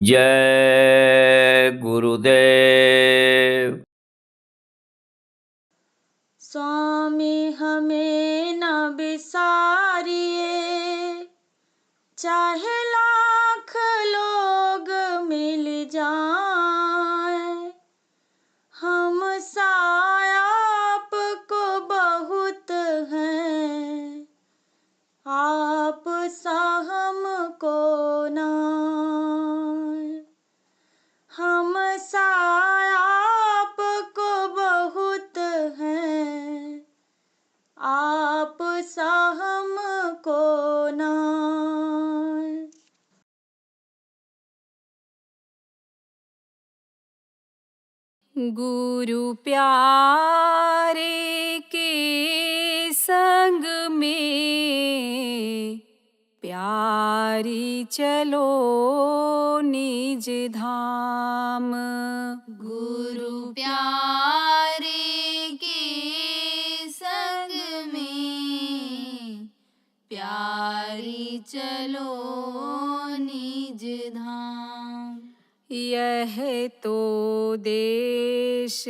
जय गुरुदेव। स्वामी हमें न बिसारिए, चाहे लाख लोग मिल जाएं, हम साया आपको बहुत हैं, आप सा हमको नाय। हम साया आपको बहुत हैं, आप सा हमको नाय। गुरु प्यारे के संग में प्यारी चलो निज धाम। गुरु प्यारे के संग में प्यारी चलो निज धाम। यह तो देश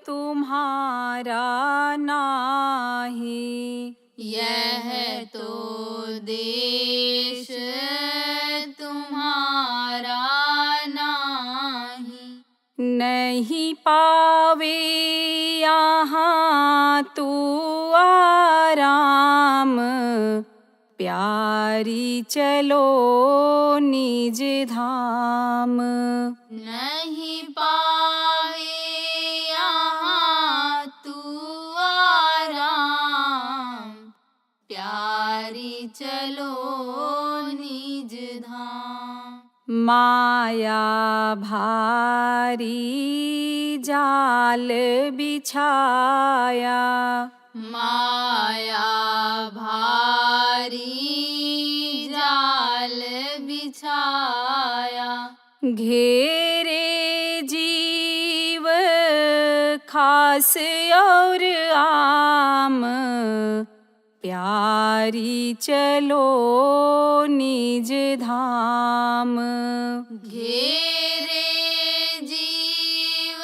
तुम्हारा नाही, यह तो देश तुम्हारा नाही। नहीं पावे यहाँ तू आराम, प्यारी चलो निज धाम। नहीं पावे यहाँ तू आराम, प्यारी चलो निज धाम। माया भारी जाल बिछाया, माया भारी जाल बिछाया। घेरे जीव खास और आम, प्यारी चलो निज धाम। घेरे जीव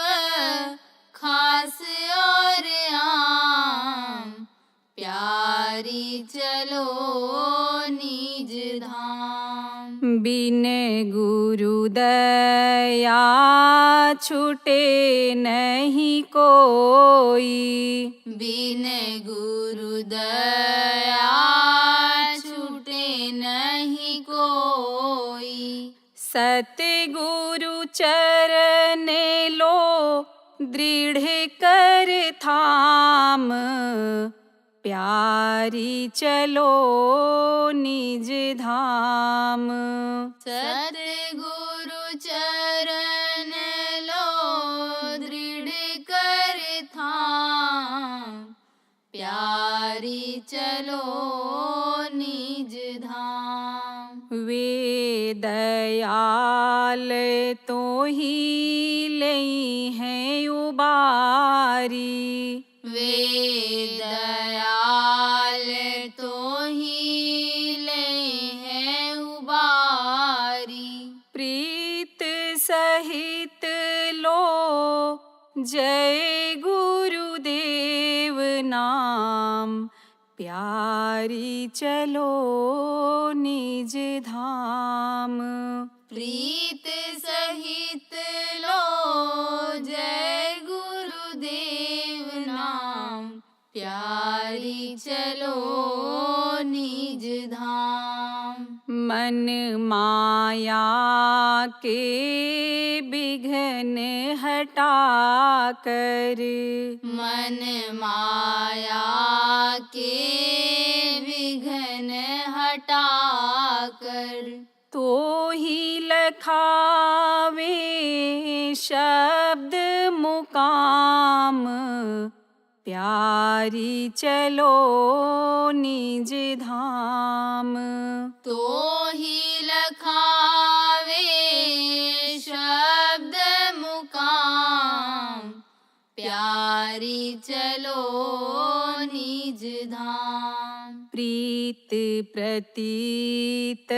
खास और आम, प्यारी चलो निज धाम। बिन गुरु दया छूटे नहीं कोई, बिन गुरु दया छूटे नहीं कोई। सतगुरु चरण लो दृढ़ कर थाम, प्यारी चलो निज धाम। सतगुरु चरण लो दृढ़ कर थाम, प्यारी चलो निज धाम। वे दयाल तो ही लई हैं उबारी, वे दयाल तो ही लई हैं उबारी। प्रीत सहित लो जय गुरुदेव नाम, प्यारी चलो निज धाम। प्रीत सहित लो जय गुरुदेव नाम, प्यारी चलो निज धाम। मन माया के विघ्न हटा कर, मन माया के विघ्न हटा कर। तो ही लखावे शब्द मुकाम, प्यारी चलो निज धाम। तो ही लखावे शब्द मुकाम, प्यारी चलो निज धाम। प्रीत प्रतीत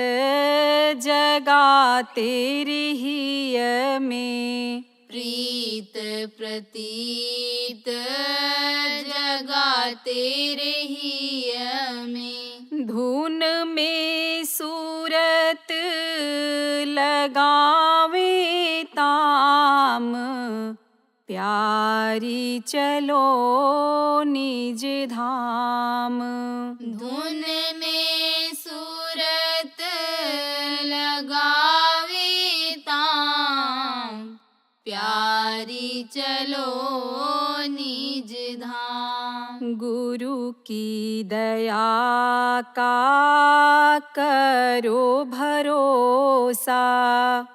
जगाते रहिय में, प्रीत प्रतीत जगाते रहिय में। धुन में सूरत लगावे ताम, प्यारी चलो निज धाम। धुन में सूरत लगावे ताम, प्यारी चलो निज धाम। गुरु की दया का करो भरोसा,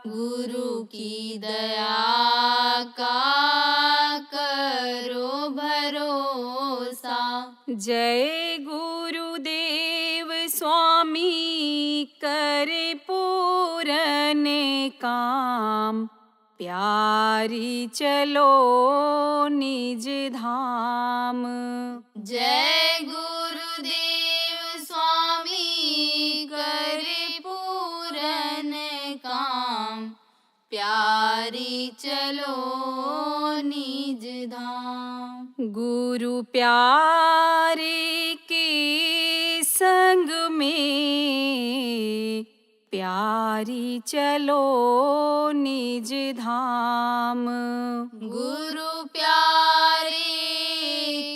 गुरु की दया का करो भरोसा। जय गुरुदेव स्वामी करे पूरन काम, प्यारी चलो निज धाम। जय गुरुदेव स्वामी करे पूरन काम, प्यारी चलो निज धाम। गुरु प्यारे के संग में, प्यारी चलो निज धाम। गुरु प्यारे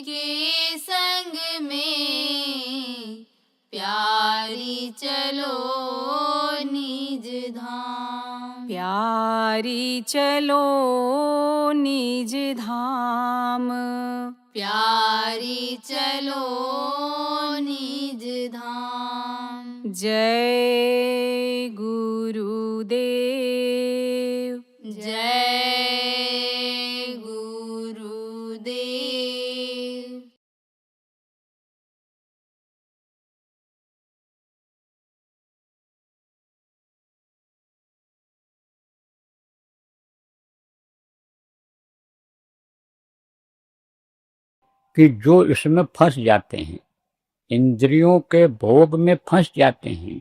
के संग में, प्यारी चलो निज धाम। प्यारी चलो निज धाम, प्यारी चलो निज धाम। जय गुरुदेव, जय गुरुदेव। कि जो इसमें फंस जाते हैं, इंद्रियों के भोग में फंस जाते हैं,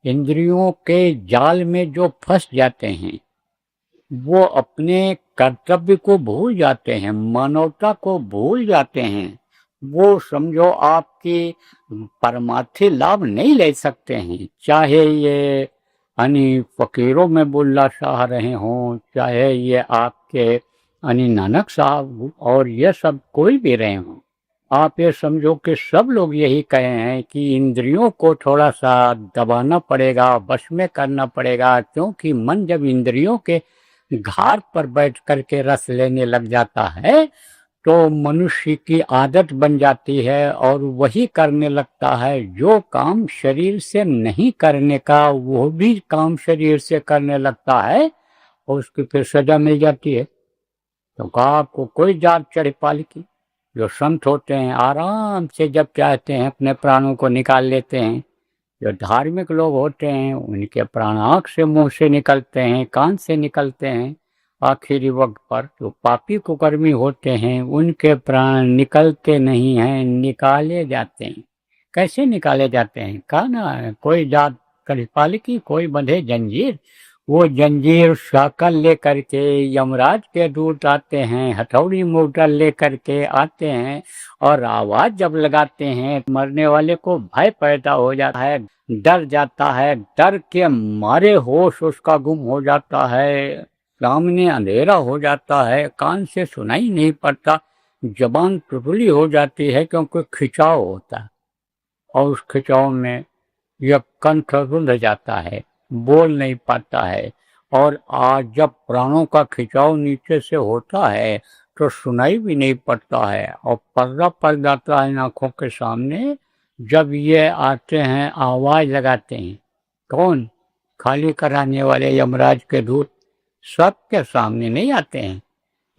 इंद्रियों के जाल में जो फंस जाते हैं, वो अपने कर्तव्य को भूल जाते हैं, मानवता को भूल जाते हैं। वो समझो आपकी परमार्थी लाभ नहीं ले सकते हैं, चाहे ये फकीरों में बुल्ला शाह रहे हों, चाहे ये आपके नानक साहब और ये सब कोई भी रहे हों। आप ये समझो कि सब लोग यही कहे हैं कि इंद्रियों को थोड़ा सा दबाना पड़ेगा, वश में करना पड़ेगा, क्योंकि मन जब इंद्रियों के घाट पर बैठ करके रस लेने लग जाता है तो मनुष्य की आदत बन जाती है और वही करने लगता है। जो काम शरीर से नहीं करने का वो भी काम शरीर से करने लगता है और उसकी फिर सजा मिल जाती है। तो आपको कोई जात चढ़े पाल की, जो संत होते हैं आराम से जब चाहते हैं अपने प्राणों को निकाल लेते हैं। जो धार्मिक लोग होते हैं उनके प्राण आँख से, मुंह से निकलते हैं, कान से निकलते हैं। आखिरी वक्त पर जो पापी कुकर्मी होते हैं उनके प्राण निकलते नहीं हैं, निकाले जाते हैं। कैसे निकाले जाते हैं? कहा ना, कोई जात कलिपाल की, कोई बंधे जंजीर। वो जंजीर शाकल लेकर के यमराज के दूत आते हैं, हथौड़ी मोटर लेकर के आते हैं और आवाज जब लगाते हैं मरने वाले को भय पैदा हो जाता है, डर जाता है, डर के मारे होश उसका गुम हो जाता है, सामने अंधेरा हो जाता है, कान से सुनाई नहीं पड़ता, जबान टुटली हो जाती है क्योंकि खिंचाव होता है और उस खिंचाव में यह कंठ रुंध जाता है, बोल नहीं पाता है। और आज जब प्राणों का खिंचाव नीचे से होता है तो सुनाई भी नहीं पड़ता है और पर्दा पड़ जाता है आंखों के सामने। जब ये आते हैं आवाज लगाते हैं, कौन? खाली कराने वाले यमराज के दूत सबके सामने नहीं आते हैं।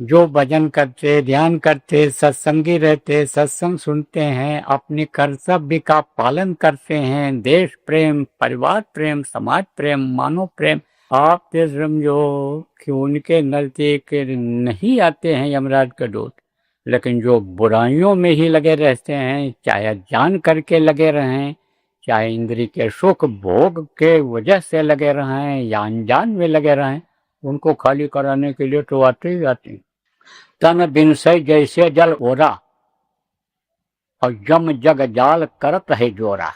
जो भजन करते, ध्यान करते, सत्संगी रहते, सत्संग सुनते हैं, अपने कर्तव्य का पालन करते हैं, देश प्रेम, परिवार प्रेम, समाज प्रेम, मानव प्रेम, आप ये समझो कि उनके नजदीक नहीं आते हैं यमराज के दूत। लेकिन जो बुराइयों में ही लगे रहते हैं, चाहे जान करके लगे रहें, चाहे इंद्रिय के सुख भोग के वजह से लगे रहें या अनजान में लगे रहें, उनको खाली कराने के लिए तो आते ही आते हैं। तन बिनसै जैसे जल ओरा और जम जग जाल करत है जोरा।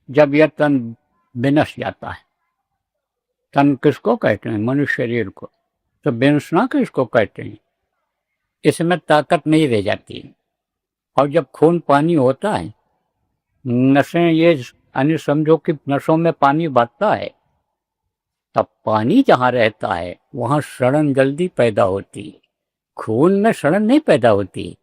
जब यह तन बिनस जाता है, तन किसको कहते हैं? मनुष्य शरीर को। तो बिनसना किसको कहते हैं? इसमें ताकत नहीं रह जाती। और जब खून पानी होता है, नसें ये यानी समझो कि नसों में पानी बहता है, तब पानी जहाँ रहता है वहाँ सड़न जल्दी पैदा होती है। खून में सड़न नहीं पैदा होती,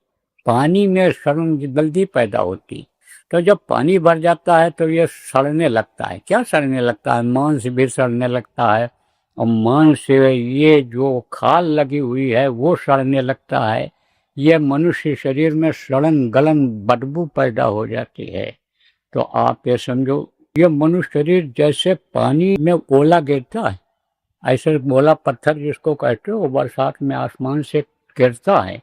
पानी में सड़न जल्दी पैदा होती। तो जब पानी भर जाता है तो ये सड़ने लगता है। क्या सड़ने लगता है? मांस भी सड़ने लगता है, और मांस से ये जो खाल लगी हुई है वो सड़ने लगता है। ये मनुष्य शरीर में सड़न गलन बदबू पैदा हो जाती है। तो आप ये समझो, ये मनुष्य शरीर जैसे पानी में ओला गिरता है, ऐसे ओला पत्थर जिसको कहते हो, बरसात में आसमान से गिरता है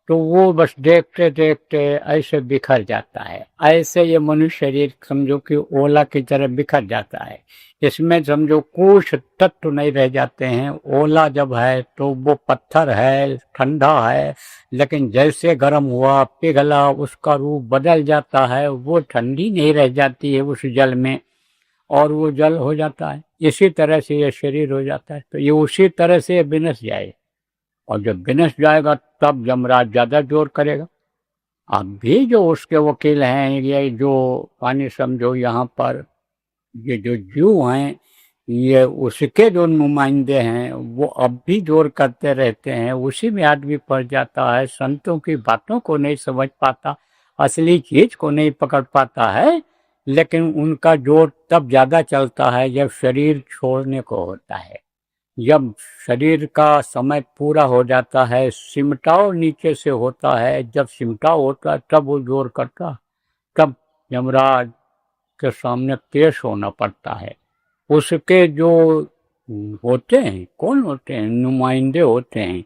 तो वो बस देखते देखते ऐसे बिखर जाता है। ऐसे ये मनुष्य शरीर समझो कि ओला की तरह बिखर जाता है। इसमें समझो कुछ तत्व नहीं रह जाते हैं। ओला जब है तो वो पत्थर है, ठंडा है, लेकिन जैसे गर्म हुआ पिघला उसका रूप बदल जाता है, वो ठंडी नहीं रह जाती है उस जल में, और वो जल हो जाता है। इसी तरह से ये शरीर हो जाता है। तो ये उसी तरह से बिनस जाए, और जब बिनस जाएगा तब यमराज ज्यादा जोर करेगा। अब भी जो उसके वकील हैं, ये जो पानी समझो यहाँ पर ये जो जीव हैं, ये उसके जो नुमाइंदे हैं, वो अब भी जोर करते रहते हैं। उसी में आदमी पड़ जाता है, संतों की बातों को नहीं समझ पाता, असली चीज को नहीं पकड़ पाता है। लेकिन उनका जोर तब ज्यादा चलता है जब शरीर छोड़ने को होता है। जब शरीर का समय पूरा हो जाता है, सिमटाव नीचे से होता है, जब सिमटाव होता है तब वो जोर करता, तब यमराज के सामने पेश होना पड़ता है। उसके जो होते हैं, कौन होते हैं? नुमाइंदे होते हैं।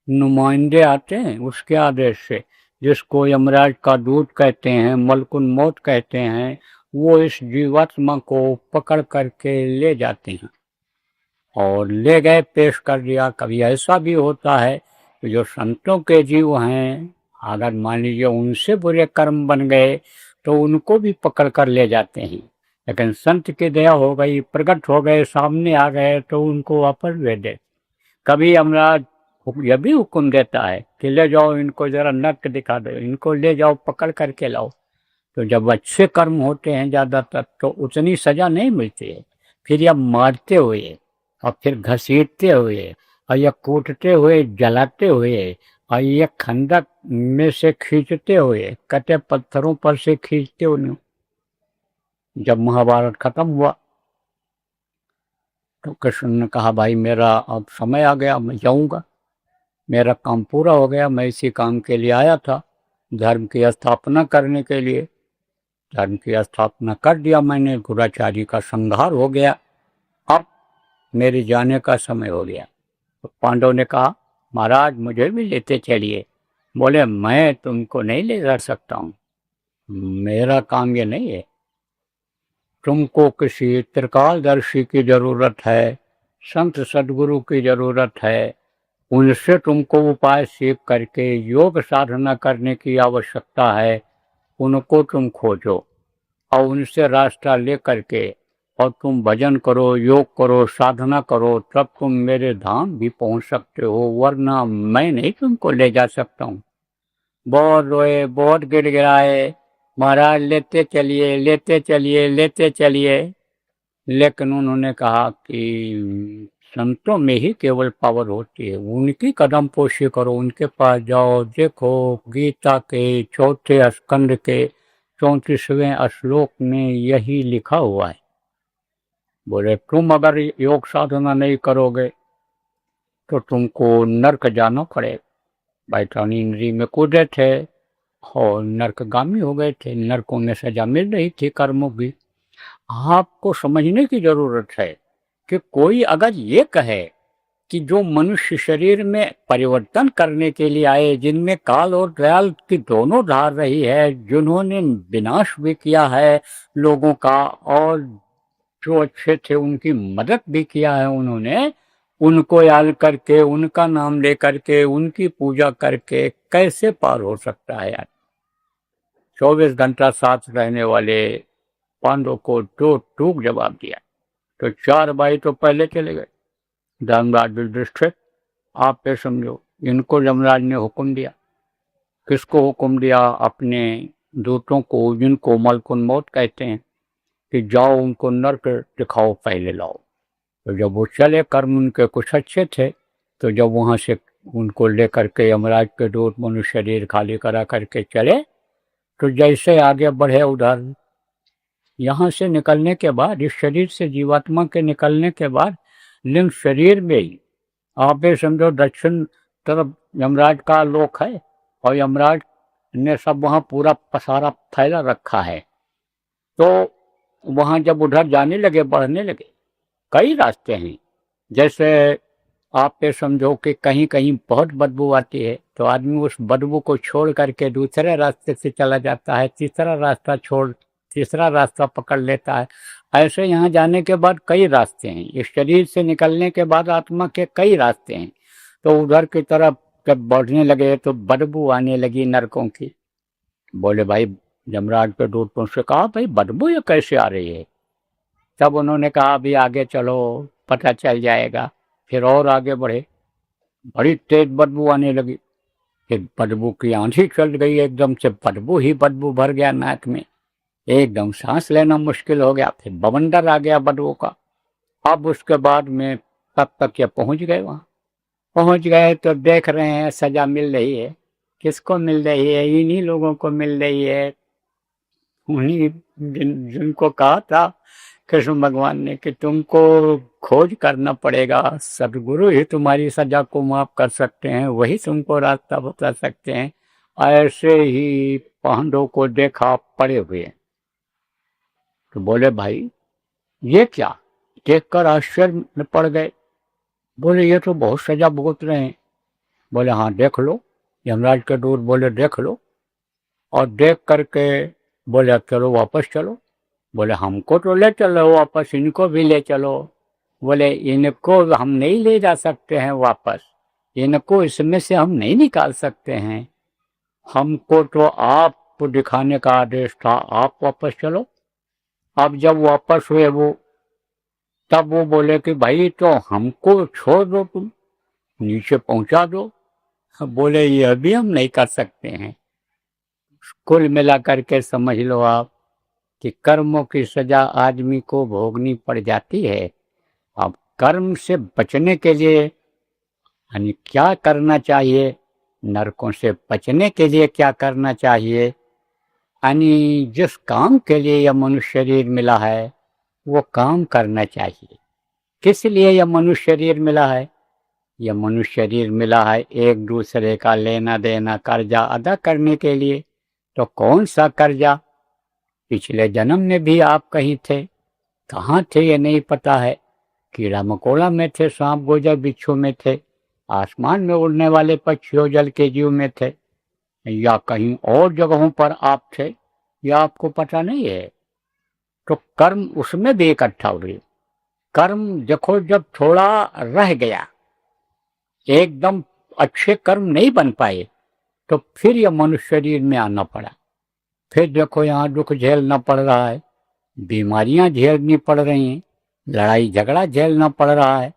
नुमाइंदे आते हैं उसके आदेश से, जिसको यमराज का दूत कहते हैं, मलकुल मौत कहते हैं। वो इस जीवात्मा को पकड़ करके ले जाते हैं और ले गए, पेश कर दिया। कभी ऐसा भी होता है कि जो संतों के जीव हैं, अगर मान लीजिए उनसे बुरे कर्म बन गए तो उनको भी पकड़ कर ले जाते हैं। लेकिन संत की दया हो गई, प्रकट हो गए, सामने आ गए तो उनको वापस भेज दे। कभी यमराज यह भी हुक्म देता है कि ले जाओ इनको, जरा नर्क दिखा दो, इनको ले जाओ, पकड़ करके लाओ। तो जब अच्छे कर्म होते हैं ज्यादातर तो उतनी सजा नहीं मिलती है। फिर यह मारते हुए और फिर घसीटते हुए और यह कूटते हुए, जलाते हुए, और ये खंडक में से खींचते हुए, कटे पत्थरों पर से खींचते हुए। जब महाभारत खत्म हुआ तो कृष्ण ने कहा, भाई मेरा अब समय आ गया, मैं जाऊंगा, मेरा काम पूरा हो गया। मैं इसी काम के लिए आया था, धर्म की स्थापना करने के लिए। धर्म की स्थापना कर दिया मैंने, गुराचारी का संहार हो गया, अब मेरे जाने का समय हो गया। तो पांडव ने कहा, महाराज मुझे भी लेते चलिए। बोले, मैं तुमको नहीं ले जा सकता हूँ, मेरा काम ये नहीं है। तुमको किसी त्रिकालदर्शी की जरूरत है, संत सदगुरु की जरूरत है। उनसे तुमको उपाय सीख करके योग साधना करने की आवश्यकता है। उनको तुम खोजो और उनसे रास्ता ले करके और तुम भजन करो, योग करो, साधना करो, तब तुम मेरे धाम भी पहुंच सकते हो, वरना मैं नहीं तुमको ले जा सकता हूँ। बहुत रोए, बहुत गिड़गिड़ाए, महाराज लेते चलिए, लेते चलिए, लेते चलिए। लेकिन उन्होंने कहा कि संतों में ही केवल पावर होती है, उनकी कदम पोशी करो, उनके पास जाओ। देखो गीता के 4 स्कंद के 34वें श्लोक में यही लिखा हुआ है। बोले, तुम अगर योग साधना नहीं करोगे तो तुमको नरक जाना पड़ेगा। बैठानी इंद्री में कूदे थे और नरकगामी हो गए थे, नरकों में सजा मिल रही थी कर्मों की। आपको समझने की जरूरत है कि कोई अगर ये कहे कि जो मनुष्य शरीर में परिवर्तन करने के लिए आए, जिनमें काल और दयाल की दोनों धार रही है, जिन्होंने विनाश भी किया है लोगों का और जो अच्छे थे उनकी मदद भी किया है उन्होंने, उनको याद करके, उनका नाम ले करके, उनकी पूजा करके कैसे पार हो सकता है यार। 24 घंटा साथ रहने वाले पांडवों को दो टूक जवाब दिया तो 4 भाई तो पहले चले गए। धर्मराज युधिष्ठिर, आप पे समझो, इनको यमराज ने हुक्म दिया। किसको हुक्म दिया? अपने दूतों को, जिनको मलकुन मौत कहते हैं, कि जाओ उनको नर्क दिखाओ, पहले लाओ। तो जब वो चले, कर्म उनके कुछ अच्छे थे, तो जब वहां से उनको लेकर के यमराज के दूत मनुष्य शरीर खाली करा करके चले, तो जैसे आगे बढ़े उधर यहाँ से निकलने के बाद, इस शरीर से जीवात्मा के निकलने के बाद, लिंग शरीर में ही आप ये समझो दक्षिण तरफ यमराज का लोक है और यमराज ने सब वहाँ पूरा पसारा फैला रखा है। तो वहाँ जब उधर जाने लगे, बढ़ने लगे, कई रास्ते हैं। जैसे आप ये समझो कि कहीं कहीं बहुत बदबू आती है तो आदमी उस बदबू को छोड़ करके दूसरे रास्ते से चला जाता है, तीसरा रास्ता पकड़ लेता है। ऐसे यहाँ जाने के बाद कई रास्ते हैं। इस शरीर से निकलने के बाद आत्मा के कई रास्ते हैं। तो उधर की तरफ जब बढ़ने लगे तो बदबू आने लगी नरकों की। बोले भाई, यमराज के दूतों से कहा, भाई बदबू ये कैसे आ रही है? तब उन्होंने कहा, अभी आगे चलो पता चल जाएगा। फिर और आगे बढ़े, बड़ी तेज बदबू आने लगी। फिर बदबू की आंधी चल गई, एकदम से बदबू ही बदबू भर गया नाक में, एकदम सांस लेना मुश्किल हो गया। फिर बवंडर आ गया बदबू का। अब उसके बाद में तब तक ये पहुंच गए, वहाँ पहुंच गए तो देख रहे हैं सजा मिल रही है। किसको मिल रही है? इन्हीं लोगों को मिल रही है, उन्हीं जिनको कहा था कृष्ण भगवान ने कि तुमको खोज करना पड़ेगा, सदगुरु ही तुम्हारी सजा को माफ कर सकते हैं, वही तुमको रास्ता बता सकते हैं। ऐसे ही पांडवों को देखा पड़े हुए, तो बोले भाई ये क्या? देखकर आश्चर्य में पड़ गए। बोले ये तो बहुत सजा भुगत रहे हैं। बोले हाँ देख लो। यमराज के दूत बोले देख लो, और देख करके बोले चलो वापस चलो। बोले हमको तो ले चलो वापस, इनको भी ले चलो। बोले इनको हम नहीं ले जा सकते हैं वापस, इनको इसमें से हम नहीं निकाल सकते हैं, हमको तो आपको दिखाने का आदेश था, आप वापस चलो। अब जब वापस हुए वो, तब वो बोले कि भाई तो हमको छोड़ दो, तुम नीचे पहुंचा दो। बोले यह भी हम नहीं कर सकते हैं। कुल मिला करके समझ लो आप कि कर्मों की सजा आदमी को भोगनी पड़ जाती है। अब कर्म से बचने के लिए यानी क्या करना चाहिए, नरकों से बचने के लिए क्या करना चाहिए, यानी जिस काम के लिए यह मनुष्य शरीर मिला है वो काम करना चाहिए। किस लिए यह मनुष्य शरीर मिला है? यह मनुष्य शरीर मिला है एक दूसरे का लेना देना, कर्जा अदा करने के लिए। तो कौन सा कर्जा? पिछले जन्म में भी आप कहीं थे, कहाँ थे ये नहीं पता है। कीड़ा मकोड़ा में थे, सांप गोजर बिच्छू में थे, आसमान में उड़ने वाले पक्षियों जल के जीव में थे, या कहीं और जगहों पर आप थे, या आपको पता नहीं है। तो कर्म उसमें भी इकट्ठा हो गई। कर्म देखो जब थोड़ा रह गया, एकदम अच्छे कर्म नहीं बन पाए, तो फिर यह मनुष्य शरीर में आना पड़ा। फिर देखो यहाँ दुख झेलना पड़ रहा है, बीमारियां झेलनी पड़ रही हैं, लड़ाई झगड़ा झेलना पड़ रहा है,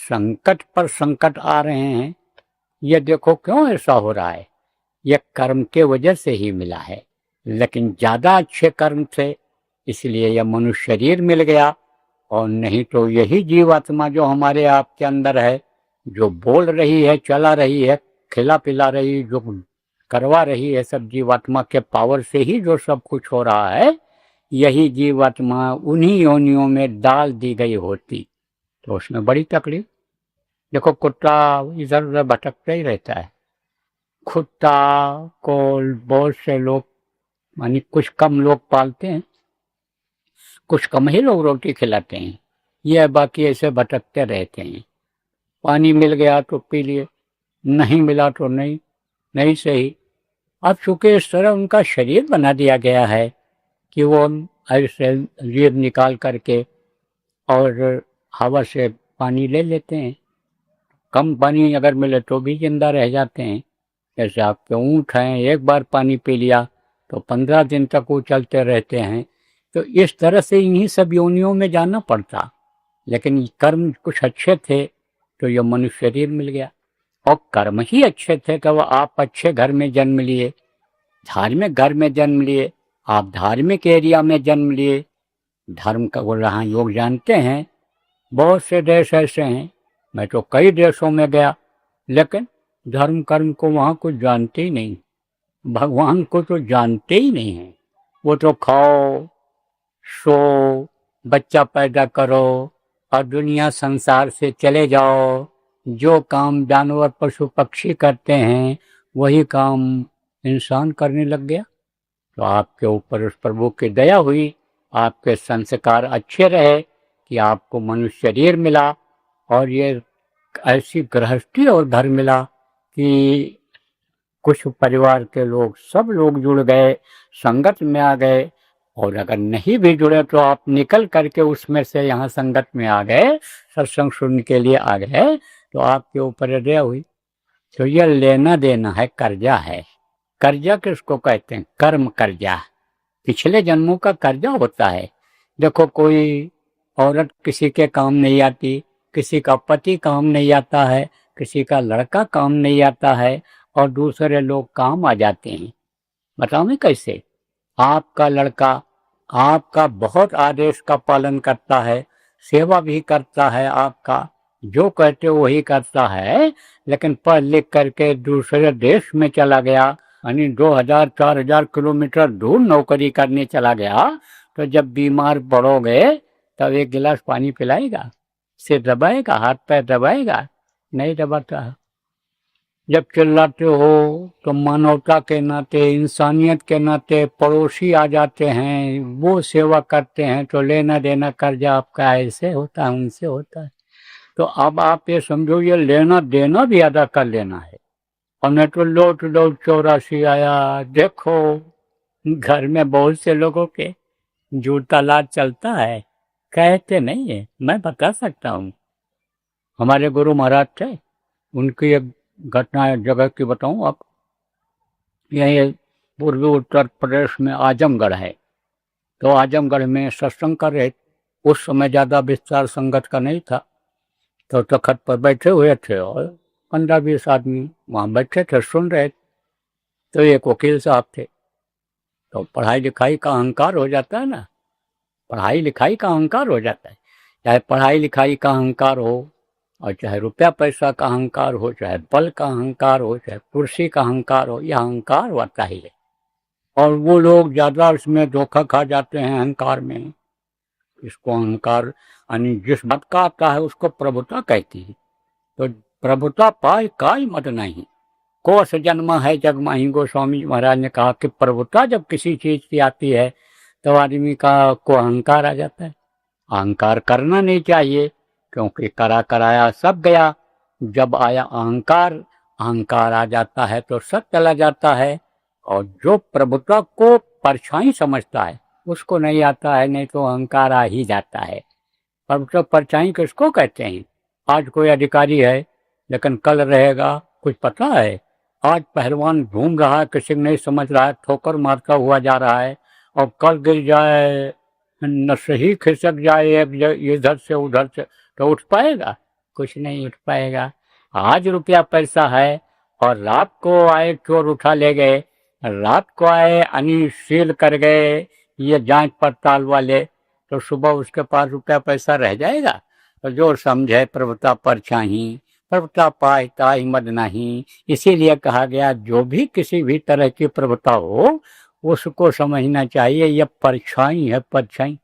संकट पर संकट आ रहे हैं। ये देखो क्यों ऐसा हो रहा है? ये कर्म के वजह से ही मिला है, लेकिन ज्यादा अच्छे कर्म थे इसलिए यह मनुष्य शरीर मिल गया। और नहीं तो यही जीवात्मा जो हमारे आपके अंदर है, जो बोल रही है, चला रही है, खिला पिला रही, जो करवा रही है, सब जीवात्मा के पावर से ही जो सब कुछ हो रहा है, यही जीवात्मा उन्हीं योनियों में डाल दी गई होती तो उसमें बड़ी तकलीफ। देखो कुत्ता इधर उधर भटकता ही रहता है। कुत्ता को बहुत से लोग, मानी कुछ कम लोग पालते हैं, कुछ कम ही लोग रोटी खिलाते हैं, ये बाकी ऐसे भटकते रहते हैं। पानी मिल गया तो पी लिए, नहीं मिला तो नहीं, नहीं सही। अब चूंकि इस तरह उनका शरीर बना दिया गया है कि वो ऐसे लीर निकाल करके और हवा से पानी ले लेते हैं। कम पानी अगर मिले तो भी जिंदा रह जाते हैं। जैसे आपके ऊँट हैं, एक बार पानी पी लिया तो 15 दिन तक वो चलते रहते हैं। तो इस तरह से इन्हीं सब योनियों में जाना पड़ता, लेकिन कर्म कुछ अच्छे थे तो ये मनुष्य शरीर मिल गया। और कर्म ही अच्छे थे कि वो आप अच्छे घर में जन्म लिए, धार्मिक घर में जन्म लिए, आप धार्मिक एरिया में जन्म लिए। धर्म का वो रहा योग जानते हैं, बहुत से देश ऐसे हैं, मैं तो कई देशों में गया, लेकिन धर्म कर्म को वहाँ कुछ जानते ही नहीं, भगवान को तो जानते ही नहीं हैं। वो तो खाओ, सो, बच्चा पैदा करो और दुनिया संसार से चले जाओ। जो काम जानवर पशु पक्षी करते हैं वही काम इंसान करने लग गया। तो आपके ऊपर उस प्रभु की दया हुई, आपके संस्कार अच्छे रहे कि आपको मनुष्य शरीर मिला और ये ऐसी गृहस्थी और घर मिला कि कुछ परिवार के लोग, सब लोग जुड़ गए, संगत में आ गए। और अगर नहीं भी जुड़े तो आप निकल करके उसमें से यहाँ संगत में आ गए, सत्संग सुनने के लिए आ गए, तो आपके ऊपर दया हुई। तो ये लेना देना है, कर्जा है। कर्जा किसको कहते हैं? कर्म कर्जा, पिछले जन्मों का कर्जा होता है। देखो, कोई औरत किसी के काम नहीं आती, किसी का पति काम नहीं आता है, किसी का लड़का काम नहीं आता है, और दूसरे लोग काम आ जाते हैं। बताओ मैं कैसे? आपका लड़का आपका बहुत आदेश का पालन करता है, सेवा भी करता है, आपका जो कहते हो वही करता है, लेकिन पढ़ लिख करके दूसरे देश में चला गया, यानी 2000-4000 किलोमीटर दूर नौकरी करने चला गया, तो जब बीमार पड़ोगे तब एक गिलास पानी पिलाएगा? सिर दबाएगा? हाथ पैर दबाएगा? नहीं दबाता। जब चिल्लाते हो तो मानवता के नाते, इंसानियत के नाते पड़ोसी आ जाते हैं, वो सेवा करते हैं, तो लेना देना कर्जा आपका ऐसे होता है, उनसे होता है। तो अब आप ये समझो, ये लेना देना भी अदा कर लेना है। और नहीं तो लौट लौट 84 आया। देखो, घर में बहुत से लोगों के जूता लाद चलता है, कहते नहीं है, मैं बता सकता हूँ। हमारे गुरु महाराज थे, उनकी एक घटना जगह की बताऊं आप। यही पूर्वी उत्तर प्रदेश में आजमगढ़ है, तो आजमगढ़ में सत्संग कर रहे। उस समय ज़्यादा विस्तार संगत का नहीं था, तो तखत पर बैठे हुए थे और 15-20 आदमी वहाँ बैठे थे, सुन रहे। तो एक वकील साहब थे। तो पढ़ाई लिखाई का अहंकार हो जाता है ना, पढ़ाई लिखाई का अहंकार हो जाता है। चाहे पढ़ाई लिखाई का अहंकार हो, और चाहे रुपया पैसा का अहंकार हो, चाहे बल का अहंकार हो, चाहे कुर्सी का अहंकार हो, यह अहंकार होता ही है। और वो लोग ज़्यादा उसमें धोखा खा जाते हैं अहंकार में। इसको अहंकार यानी जिस बात का आता है उसको प्रभुता कहती है। तो प्रभुता पाए काई मत नहीं, कोस जन्मा है जग माही। गोस्वामी महाराज ने कहा कि प्रभुता जब किसी चीज की आती है तो आदमी को अहंकार आ जाता है। अहंकार करना नहीं चाहिए, क्योंकि करा कराया सब गया। जब आया अहंकार, अहंकार आ जाता है तो सब चला जाता है। और जो प्रभुता को परछाई समझता है उसको नहीं आता है, नहीं तो अहंकार आ ही जाता है। प्रभुता परछाई किसको कहते हैं? आज कोई अधिकारी है लेकिन कल रहेगा, कुछ पता है? आज पहलवान घूम रहा है, किसी नहीं समझ रहा है, ठोकर मारता हुआ जा रहा है, और कल गिर जाए, न सही खिसक जाए इधर से उधर से, तो उठ पाएगा? कुछ नहीं उठ पाएगा। आज रुपया पैसा है और रात को आए चोर उठा ले गए, रात को आए अनी सील कर गए ये जांच पड़ताल वाले, तो सुबह उसके पास रुपया पैसा रह जाएगा? तो जो समझे प्रभुता परछाई, प्रभुता पाए ताई मद नहीं। इसीलिए कहा गया जो भी किसी भी तरह की प्रभुता हो उसको समझना चाहिए यह परछाई है। परछाई,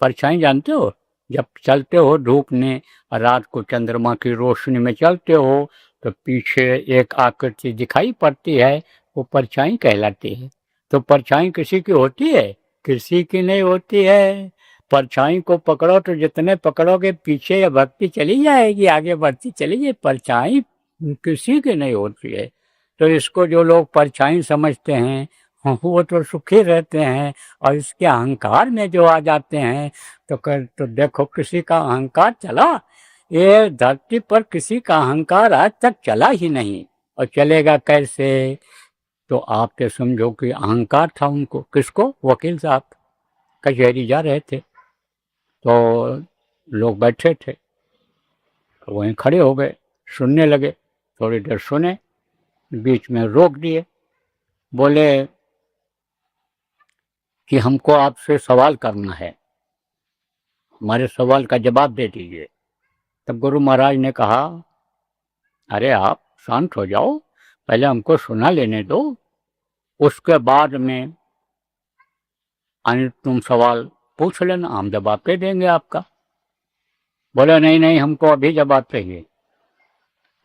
परछाई जानते हो? जब चलते हो धूप में, रात को चंद्रमा की रोशनी में चलते हो तो पीछे एक आकृति दिखाई पड़ती है, वो परछाई कहलाती है। तो परछाई किसी की होती है? किसी की नहीं होती है। परछाई को पकड़ो तो जितने पकड़ोगे पीछे या भक्ति चली जाएगी, आगे बढ़ती चली जाएगी। परछाई किसी की नहीं होती है। तो इसको जो लोग परछाई समझते हैं वो तो सुखी रहते हैं, और इसके अहंकार में जो आ जाते हैं तो देखो किसी का अहंकार चला, ये धरती पर किसी का अहंकार आज तक चला ही नहीं, और चलेगा कैसे? तो आप तो समझो कि अहंकार था उनको। किसको? वकील साहब कचहरी जा रहे थे तो लोग बैठे थे, तो वहीं खड़े हो गए, सुनने लगे। थोड़ी देर सुने, बीच में रोक दिए, बोले कि हमको आपसे सवाल करना है, हमारे सवाल का जवाब दे दीजिए। तब गुरु महाराज ने कहा, अरे आप शांत हो जाओ, पहले हमको सुना लेने दो, उसके बाद में तुम सवाल पूछ लेना, हम जवाब दे देंगे आपका। बोले नहीं नहीं, हमको अभी जवाब चाहिए,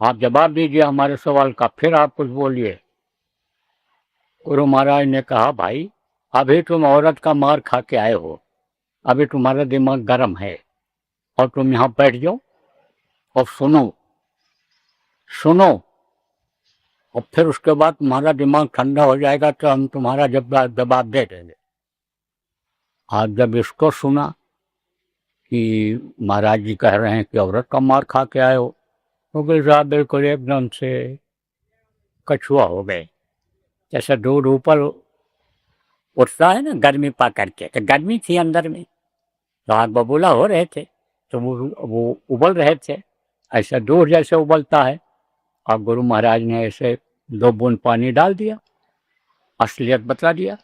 आप जवाब दीजिए हमारे सवाल का, फिर आप कुछ बोलिए। गुरु महाराज ने कहा, भाई अभी तुम औरत का मार खा के आए हो, अभी तुम्हारा दिमाग गर्म है, और तुम यहाँ बैठ जाओ और सुनो सुनो, और फिर उसके बाद तुम्हारा दिमाग ठंडा हो जाएगा तो हम तुम्हारा जवाब दे देंगे। आज जब इसको सुना कि महाराज जी कह रहे हैं कि औरत का मार खा के आए हो, तो साहब बिल्कुल एकदम से कछुआ हो गए। जैसे दूध ऊपर उठता है ना गर्मी पा करके, तो गर्मी थी अंदर में, तो आग बबूला हो रहे थे, तो वो उबल रहे थे, ऐसा दूध जैसे उबलता है। और गुरु महाराज ने ऐसे 2 बूंद पानी डाल दिया, असलियत बता दिया।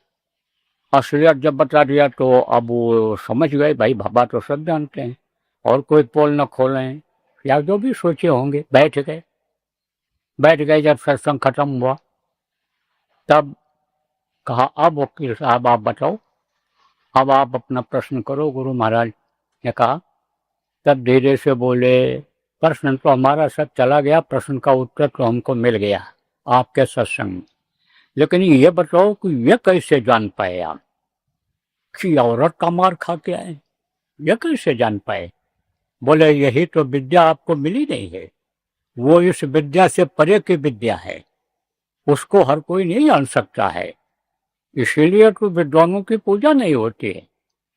असलियत जब बता दिया तो अब वो समझ गए, भाई बाबा तो सब जानते हैं, और कोई पोल न खोलें या जो भी सोचे होंगे। बैठ गए। जब सत्संग खत्म हुआ तब कहा, अब वकील साहब आप बताओ, अब आप अपना प्रश्न करो। गुरु महाराज ने कहा, तब धीरे से बोले, प्रश्न तो हमारा सब चला गया, प्रश्न का उत्तर तो हमको मिल गया आपके सत्संग में, लेकिन ये बताओ कि ये कैसे जान पाए आप कि औरत का मार खा के आए, ये कैसे जान पाए? बोले, यही तो विद्या आपको मिली नहीं है, वो इस विद्या से परे की विद्या है, उसको हर कोई नहीं जान सकता है, इसीलिए तो विद्वानों की पूजा नहीं होती है।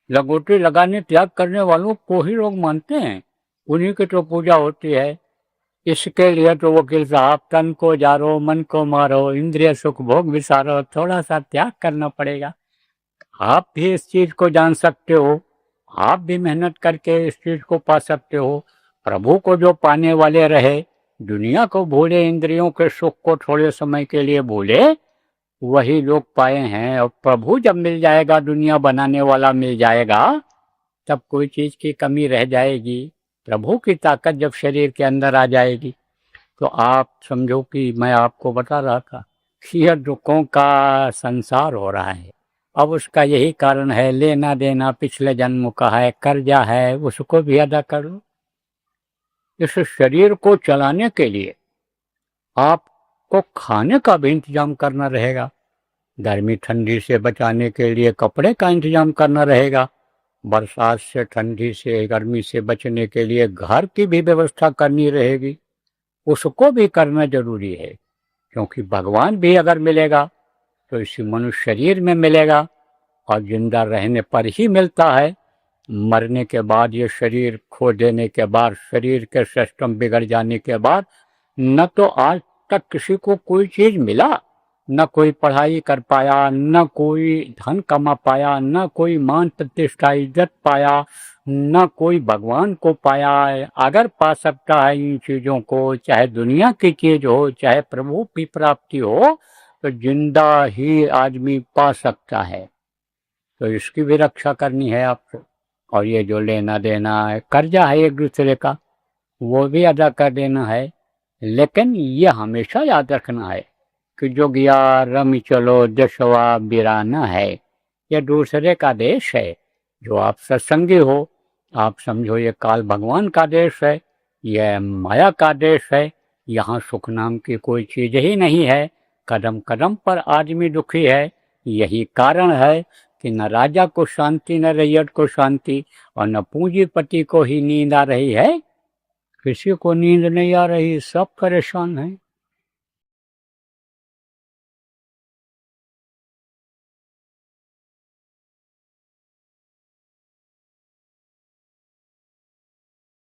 लंगोटी लगाने त्याग करने वालों को ही लोग मानते हैं, उन्हीं की तो पूजा होती है। इसके लिए तो वकील साहब तन को जारो, मन को मारो, इंद्रिय सुख भोग विसारो, थोड़ा सा त्याग करना पड़ेगा। आप भी इस चीज को जान सकते हो, आप भी मेहनत करके इस चीज को पा सकते हो। प्रभु को जो पाने वाले रहे, दुनिया को भूले, इंद्रियों के सुख को थोड़े समय के लिए भूले, वही लोग पाए हैं। और प्रभु जब मिल जाएगा, दुनिया बनाने वाला मिल जाएगा, तब कोई चीज की कमी रह जाएगी। प्रभु की ताकत जब शरीर के अंदर आ जाएगी, तो आप समझो कि मैं आपको बता रहा था कि यह दुखों का संसार हो रहा है। अब उसका यही कारण है, लेना देना पिछले जन्म का है, कर्जा है, उसको भी अदा कर लो। इस शरीर को चलाने के लिए आपको खाने का भी इंतजाम करना रहेगा, गर्मी ठंडी से बचाने के लिए कपड़े का इंतजाम करना रहेगा, बरसात से, ठंडी से, गर्मी से बचने के लिए घर की भी व्यवस्था करनी रहेगी, उसको भी करना जरूरी है। क्योंकि भगवान भी अगर मिलेगा तो इसी मनुष्य शरीर में मिलेगा, और जिंदा रहने पर ही मिलता है। मरने के बाद, ये शरीर खो देने के बाद, शरीर के सिस्टम बिगड़ जाने के बाद, न तो आज तक किसी को कोई चीज मिला, न कोई पढ़ाई कर पाया, न कोई धन कमा पाया, न कोई मान प्रतिष्ठा इज्जत पाया, न कोई भगवान को पाया। अगर पा सकता है इन चीजों को, चाहे दुनिया की चीज हो, चाहे प्रभु की प्राप्ति हो, तो जिंदा ही आदमी पा सकता है। तो इसकी भी रक्षा करनी है आपको। और ये जो लेना देना है, कर्जा है एक दूसरे का, वो भी अदा कर देना है। लेकिन ये हमेशा याद रखना है कि जोगिया रमी चलो दशवा बिराना है, ये दूसरे का देश है। जो आप सत्संगी हो, आप समझो ये काल भगवान का देश है, यह माया का देश है। यहाँ सुख नाम की कोई चीज ही नहीं है। कदम कदम पर आदमी दुखी है। यही कारण है कि न राजा को शांति, न रैयत को शांति, और न पूंजीपति को ही नींद आ रही है। किसी को नींद नहीं आ रही, सब परेशान हैं।